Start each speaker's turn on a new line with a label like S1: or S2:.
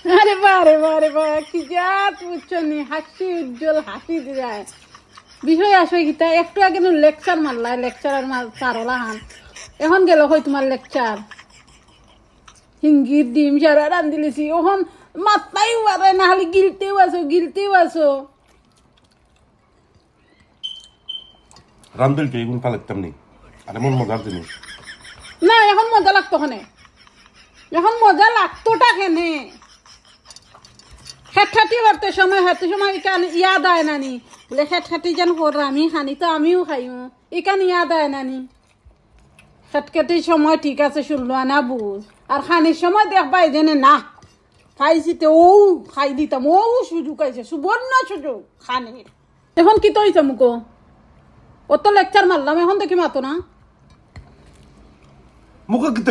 S1: আরে বারে বারে বা কি জাত বুঝছো নি হাসি উজ্জ্বল হাসি যায় বিষয় আসে গীতা একটু আগে লেকচার মারলাই লেকচার সারলা হান এখন গেল হয় তোমার লেকচার হিঙ্গির ডিম সারা রান্ধিলেছি ওখন মাত্রাই পারে না হলে গিলতেও আছো
S2: রান্ধল কে এগুন পালাইতাম নি আর এমন মজার জিনিস
S1: না এখন মজা লাগতো খানে এখন মজা লাগতোটা খেনে খেটখাটি করতে সময় হাতে সময় ইকান ইয়াদ আয় নানি বলে খেটখাটি যেন কর আমি খানি তো আমিও খাইও ইকান ইয়াদ আয় নানি খেটখাটির সময় ঠিক আছে শুনলো না বুঝ আর খানির সময় দেখবা এই জেনে না খাইছি তো ও খাই দিতাম ও সুযোগ আইছে সুবর্ণ সুযোগ খানির এখন কি তো হইছে মুখো অত লেকচার মারলাম এখন দেখি মাতো না
S2: মুখে কি